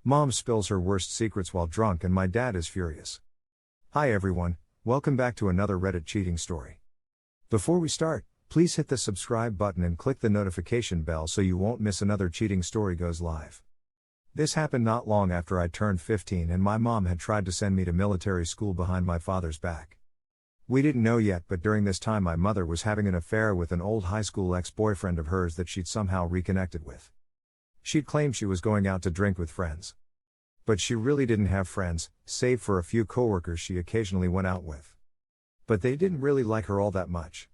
Mom spills her worst secrets while drunk and my dad is furious. Hi everyone, welcome back to another Reddit cheating story. Before we start, please hit the subscribe button and click the notification bell so you won't miss another cheating story goes live. This happened not long after I turned 15 and my mom had tried to send me to military school behind my father's back. We didn't know yet, but during this time my mother was having an affair with an old high school ex-boyfriend of hers that she'd somehow reconnected with. She'd claimed she was going out to drink with friends. But she really didn't have friends, save for a few coworkers she occasionally went out with. But they didn't really like her all that much.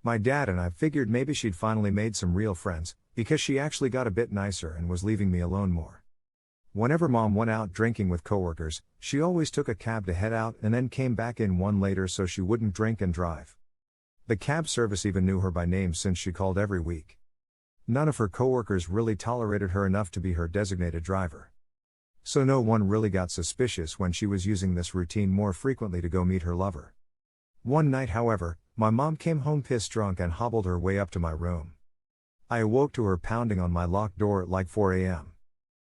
My dad and I figured maybe she'd finally made some real friends, because she actually got a bit nicer and was leaving me alone more. Whenever Mom went out drinking with coworkers, she always took a cab to head out and then came back in one later so she wouldn't drink and drive. The cab service even knew her by name since she called every week. None of her coworkers really tolerated her enough to be her designated driver. So no one really got suspicious when she was using this routine more frequently to go meet her lover. One night, however, my mom came home pissed drunk and hobbled her way up to my room. I awoke to her pounding on my locked door at like 4 a.m.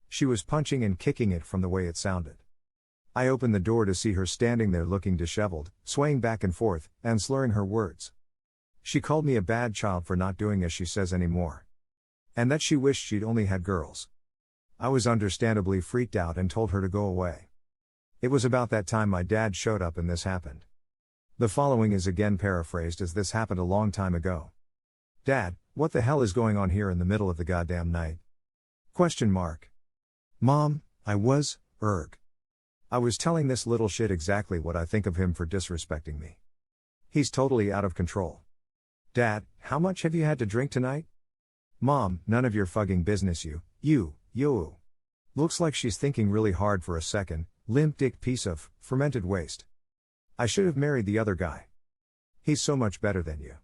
She was punching and kicking it from the way it sounded. I opened the door to see her standing there looking disheveled, swaying back and forth, and slurring her words. She called me a bad child for not doing as she says anymore. And that she wished she'd only had girls. I was understandably freaked out and told her to go away. It was about that time my dad showed up and this happened. The following is again paraphrased as this happened a long time ago. Dad, what the hell is going on here in the middle of the goddamn night? ? Mom, I was telling this little shit exactly what I think of him for disrespecting me. He's totally out of control. Dad, how much have you had to drink tonight? Mom, none of your fucking business you. Looks like she's thinking really hard for a second, limp dick piece of fermented waste. I should have married the other guy. He's so much better than you.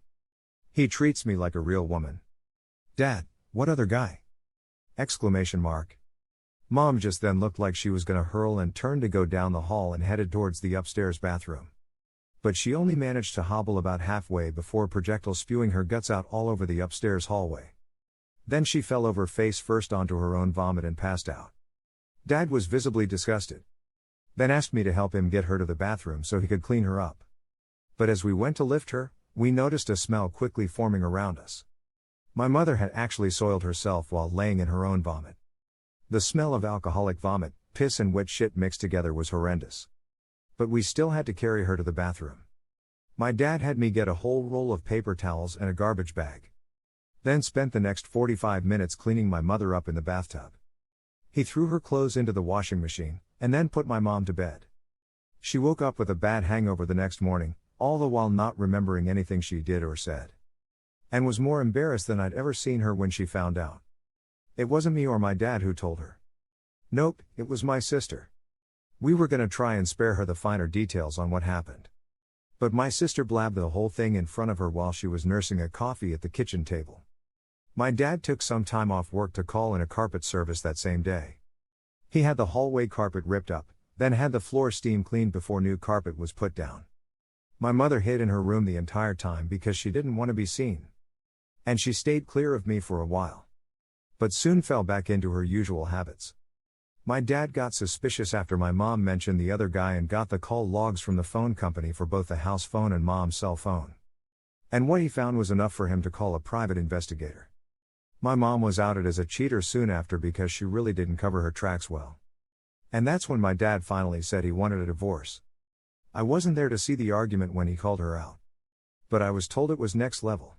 He treats me like a real woman. Dad, what other guy? ? Mom just then looked like she was gonna hurl and turned to go down the hall and headed towards the upstairs bathroom. But she only managed to hobble about halfway before projectile spewing her guts out all over the upstairs hallway. Then she fell over face first onto her own vomit and passed out. Dad was visibly disgusted. Then asked me to help him get her to the bathroom so he could clean her up. But as we went to lift her, we noticed a smell quickly forming around us. My mother had actually soiled herself while laying in her own vomit. The smell of alcoholic vomit, piss and wet shit mixed together was horrendous. But we still had to carry her to the bathroom. My dad had me get a whole roll of paper towels and a garbage bag. Then spent the next 45 minutes cleaning my mother up in the bathtub. He threw her clothes into the washing machine, and then put my mom to bed. She woke up with a bad hangover the next morning, all the while not remembering anything she did or said. And was more embarrassed than I'd ever seen her when she found out. It wasn't me or my dad who told her. Nope, it was my sister. We were gonna try and spare her the finer details on what happened. But my sister blabbed the whole thing in front of her while she was nursing a coffee at the kitchen table. My dad took some time off work to call in a carpet service that same day. He had the hallway carpet ripped up, then had the floor steam cleaned before new carpet was put down. My mother hid in her room the entire time because she didn't want to be seen. And she stayed clear of me for a while. But soon fell back into her usual habits. My dad got suspicious after my mom mentioned the other guy and got the call logs from the phone company for both the house phone and mom's cell phone. And what he found was enough for him to call a private investigator. My mom was outed as a cheater soon after because she really didn't cover her tracks well. And that's when my dad finally said he wanted a divorce. I wasn't there to see the argument when he called her out. But I was told it was next level.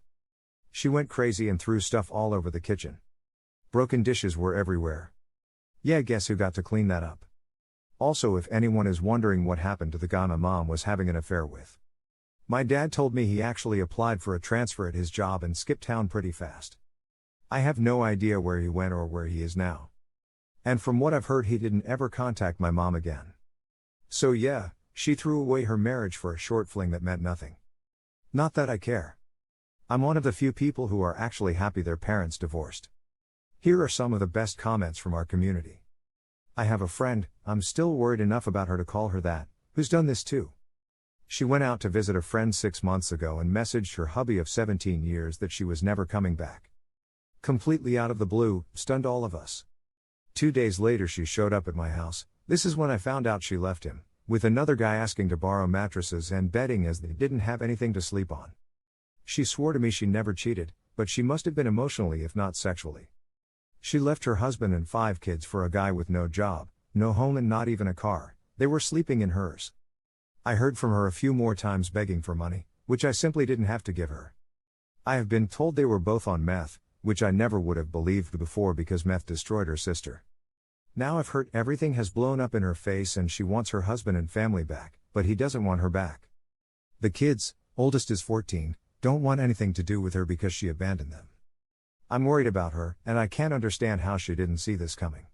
She went crazy and threw stuff all over the kitchen. Broken dishes were everywhere. Yeah, guess who got to clean that up? Also, if anyone is wondering what happened to the guy my mom was having an affair with. My dad told me he actually applied for a transfer at his job and skipped town pretty fast. I have no idea where he went or where he is now. And from what I've heard, he didn't ever contact my mom again. So yeah, she threw away her marriage for a short fling that meant nothing. Not that I care. I'm one of the few people who are actually happy their parents divorced. Here are some of the best comments from our community. I have a friend, I'm still worried enough about her to call her that, who's done this too. She went out to visit a friend 6 months ago and messaged her hubby of 17 years that she was never coming back. Completely out of the blue, stunned all of us. 2 days later she showed up at my house. This is when I found out she left him, with another guy asking to borrow mattresses and bedding as they didn't have anything to sleep on. She swore to me she never cheated, but she must have been emotionally if not sexually. She left her husband and 5 kids for a guy with no job, no home and not even a car. They were sleeping in hers. I heard from her a few more times begging for money, which I simply didn't have to give her. I have been told they were both on meth, which I never would have believed before because meth destroyed her sister. Now I've heard everything has blown up in her face and she wants her husband and family back, but he doesn't want her back. The kids, oldest is 14, don't want anything to do with her because she abandoned them. I'm worried about her, and I can't understand how she didn't see this coming.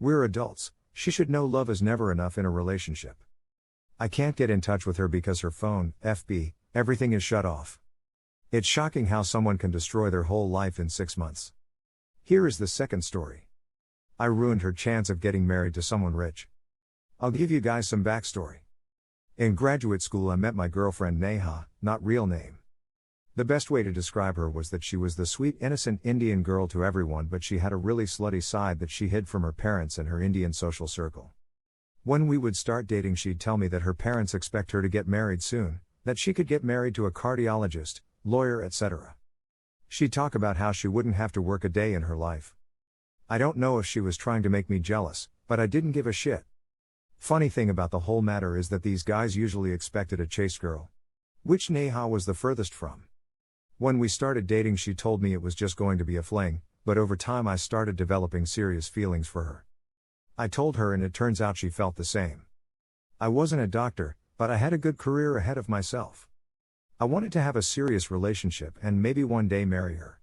We're adults, she should know love is never enough in a relationship. I can't get in touch with her because her phone, FB, everything is shut off. It's shocking how someone can destroy their whole life in 6 months. Here is the second story. I ruined her chance of getting married to someone rich. I'll give you guys some backstory. In graduate school I met my girlfriend Neha, not real name. The best way to describe her was that she was the sweet innocent Indian girl to everyone, but she had a really slutty side that she hid from her parents and her Indian social circle. When we would start dating she'd tell me that her parents expect her to get married soon, that she could get married to a cardiologist, lawyer, etc. She'd talk about how she wouldn't have to work a day in her life. I don't know if she was trying to make me jealous, but I didn't give a shit. Funny thing about the whole matter is that these guys usually expected a chaste girl, which Neha was the furthest from. When we started dating she told me it was just going to be a fling, but over time I started developing serious feelings for her. I told her and it turns out she felt the same. I wasn't a doctor, but I had a good career ahead of myself. I wanted to have a serious relationship and maybe one day marry her.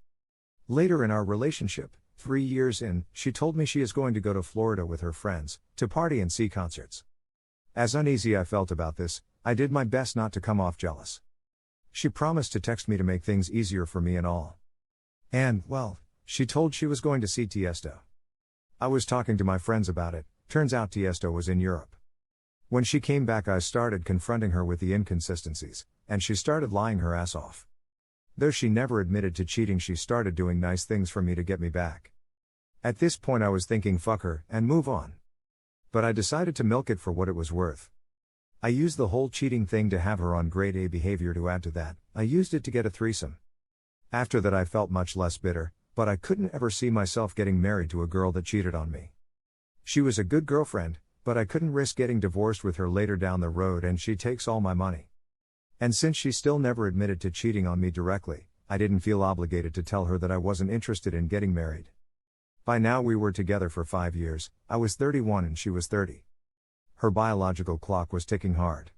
Later in our relationship, 3 years in, she told me she is going to go to Florida with her friends, to party and see concerts. As uneasy I felt about this, I did my best not to come off jealous. She promised to text me to make things easier for me and all. And, well, she told she was going to see Tiesto. I was talking to my friends about it, turns out Tiesto was in Europe. When she came back I started confronting her with the inconsistencies, and she started lying her ass off. Though she never admitted to cheating she started doing nice things for me to get me back. At this point I was thinking fuck her, and move on. But I decided to milk it for what it was worth. I used the whole cheating thing to have her on grade A behavior. To add to that, I used it to get a threesome. After that I felt much less bitter, but I couldn't ever see myself getting married to a girl that cheated on me. She was a good girlfriend, but I couldn't risk getting divorced with her later down the road and she takes all my money. And since she still never admitted to cheating on me directly, I didn't feel obligated to tell her that I wasn't interested in getting married. By now we were together for 5 years, I was 31 and she was 30. Her biological clock was ticking hard.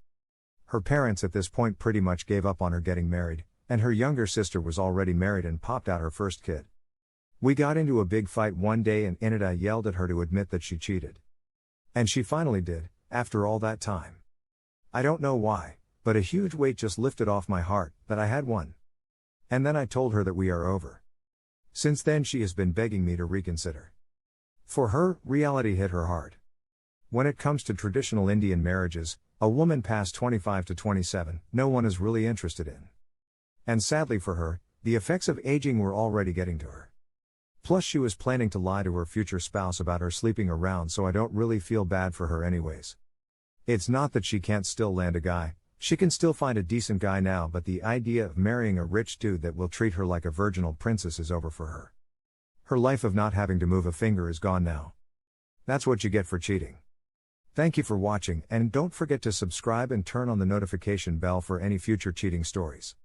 Her parents at this point pretty much gave up on her getting married, and her younger sister was already married and popped out her first kid. We got into a big fight one day and in it I yelled at her to admit that she cheated. And she finally did, after all that time. I don't know why, but a huge weight just lifted off my heart, that I had won. And then I told her that we are over. Since then she has been begging me to reconsider. For her, reality hit her hard. When it comes to traditional Indian marriages, a woman past 25 to 27, no one is really interested in. And sadly for her, the effects of aging were already getting to her. Plus she was planning to lie to her future spouse about her sleeping around, so I don't really feel bad for her anyways. It's not that she can't still land a guy, she can still find a decent guy now, but the idea of marrying a rich dude that will treat her like a virginal princess is over for her. Her life of not having to move a finger is gone now. That's what you get for cheating. Thank you for watching, and don't forget to subscribe and turn on the notification bell for any future cheating stories.